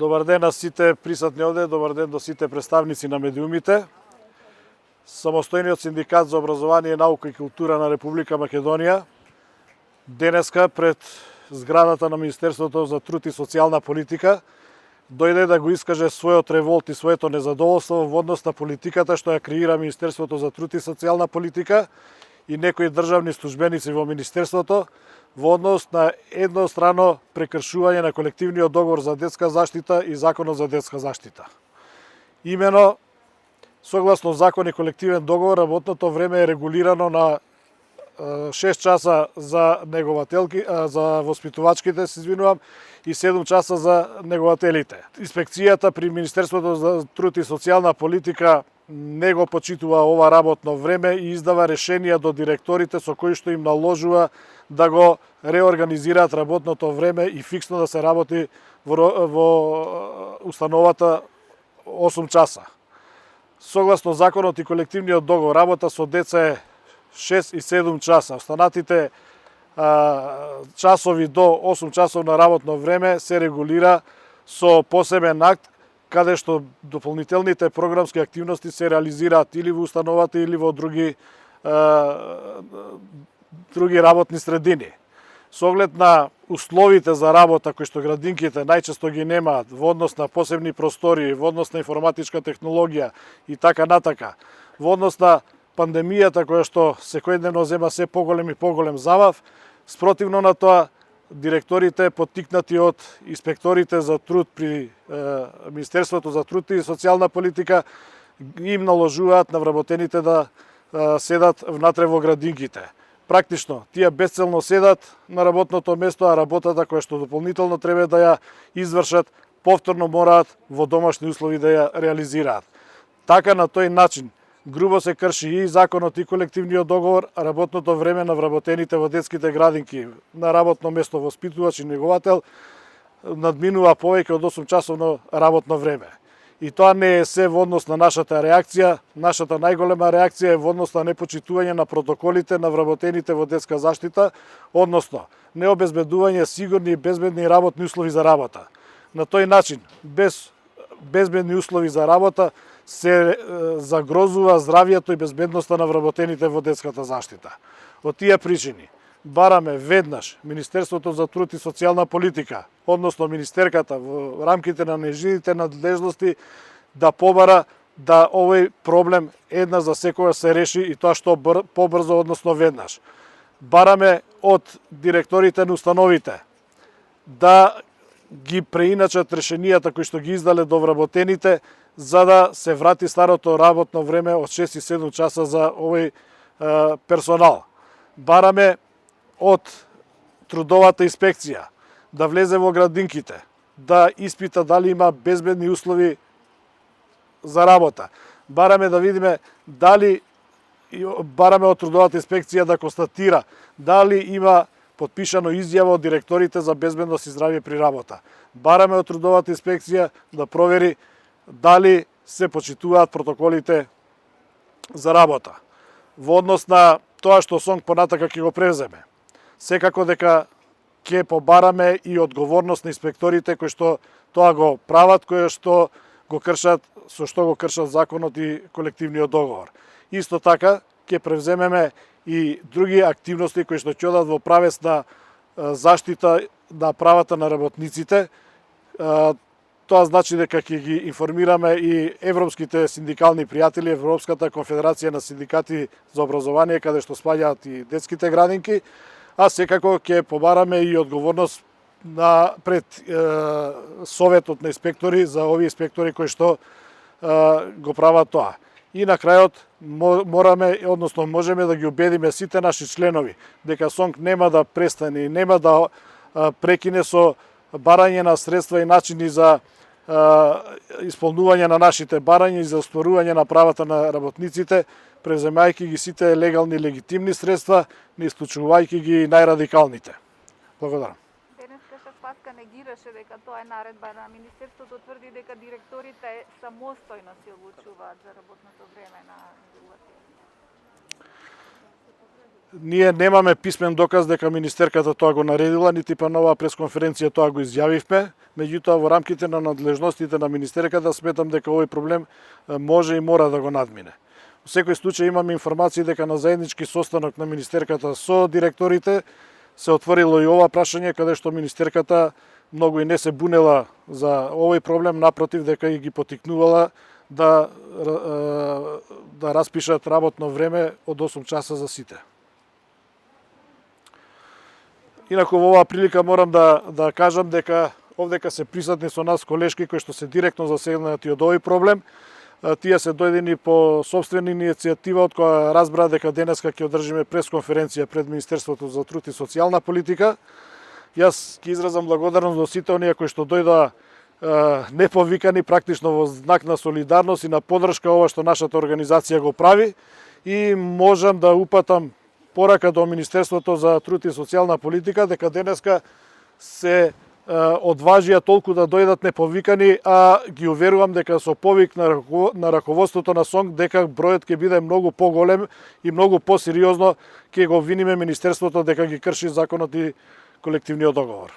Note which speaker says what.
Speaker 1: Добар ден на сите присутни овде, добар ден до сите представници на медиумите. Самостојниот синдикат за образование, наука и култура на Република Македонија денеска пред зградата на Министерството за труд и социјална политика дојде да го искаже својот револт и своето незадоволство во однос на политиката што ја креира Министерството за труд и социјална политика и некои државни службеници во Министерството во однос на еднострано прекршување на колективниот договор за детска заштита и Законот за детска заштита. Имено, согласно закон и колективен договор, работното време е регулирано на 6 часа за негователки, за воспитувачките, се извинувам, и 7 часа за негователите. Инспекцијата при Министерството за труд и социјална политика не го почитува ова работно време и издава решенија до директорите со кои што им наложува да го реорганизираат работното време и фиксно да се работи во установата 8 часа. Согласно законот и колективниот договор, работа со деца е 6 и 7 часа. Останатите часови до 8 часов на работно време се регулира со посебен акт, каде што дополнителните програмски активности се реализираат или во установата или во други работни средини. Со оглед на условите за работа кои што градинките најчесто ги немаат во однос на посебни простории, во однос на информатичка технологија и така натака, во однос на пандемијата која што секојдневно зема се поголем и поголем забав, спротивно на тоа, директорите, поттикнати од инспекторите за труд при Министерството за труд и социјална политика, им наложуваат на вработените да седат внатре во градинките. Практично, тие безцелно седат на работното место, а работата која што дополнително треба да ја извршат, повторно мораат во домашни услови да ја реализираат. Така, на тој начин, грубо се крши и законот и колективниот договор, а работното време на вработените во детските градинки на работно место воспитувач и неговател надминува повеќе од 8 часовно работно време. И тоа не е се во однос на нашата реакција. Нашата најголема реакција е во однос на непочитување на протоколите на вработените во детска заштита, односно необезбедување сигурни и безбедни работни услови за работа. На тој начин, без безбедни услови за работа, се загрозува здравјето и безбедноста на вработените во детската заштита. Од тие причини, бараме веднаш Министерството за труд и социјална политика, односно министерката во рамките на незините надлежности, да побара да овој проблем еднаш за секогаш се реши и тоа што побрзо, односно веднаш. Бараме од директорите на установите да ги преиначат решенијата кои што ги издале до вработените, за да се врати старото работно време од 6 и 7 часа за овој персонал. Бараме од трудовата инспекција да влезе во градинките, да испита дали има безбедни услови за работа. Бараме да видиме бараме од трудовата инспекција да констатира дали има подпишано изјава од директорите за безбедност и здравје при работа. Бараме од трудовата инспекција да провери дали се почитуваат протоколите за работа. Во однос на тоа што СОНК понатака ќе го превземе, секако дека ќе побараме и одговорност на инспекторите кои што тоа го прават, кои што го кршат, со што го кршат законот и колективниот договор. Исто така ќе превземеме и други активности кои што ќе одат во правец на заштита на правата на работниците. Тоа значи дека ќе ги информираме и европските синдикални пријатели, Европската конфедерација на синдикати за образование, каде што спаѓаат и детските градинки, а секако ќе побараме и одговорност пред Советот на инспектори за овие инспектори кои што го прават тоа. И на крајот можеме да ги убедиме сите наши членови дека СОНК нема да престане и нема да прекине со барање на средства и начини за исполнување на нашите барања и за остварување на правата на работниците, преземајќи ги сите легални и легитимни средства, не исклучувајќи ги најрадикалните. Благодарам.
Speaker 2: Денеска Шафатка негираше дека тоа е наредба на Министерството, тврди дека директорите самостојно се одлучуваат за работното време на негователите.
Speaker 1: Ние немаме писмен доказ дека министерката тоа го наредила, нити па на оваа пресконференција тоа го изјавивме, меѓутоа во рамките на надлежностите на министерката сметам дека овој проблем може и мора да го надмине. Во секој случај имаме информации дека на заеднички состанок на министерката со директорите се отворило и ова прашање каде што министерката многу и не се бунела за овој проблем, напротив дека и ги потикнувала да распишат работно време од 8 часа за сите. Инаку во оваа прилика морам да кажам дека овдека се присутни со нас колешки кои што се директно засегнати од овој проблем. Тие се дојдени по собствена иницијатива од која разбраа дека денеска ќе одржиме пресконференција пред Министерството за труд и социјална политика. Јас ќе изразам благодарност до сите оние кои што дојдоа неповикани, практично во знак на солидарност и на поддршка ова што нашата организација го прави, и можам да упатам порака до Министерството за труд и социјална политика дека денеска се одважија толку да дојдат неповикани, а ги уверувам дека со повик на раководството на СОНГ дека бројот ќе биде многу поголем и многу посериозно ќе го обвиниме Министерството дека ги крши законот и колективниот договор.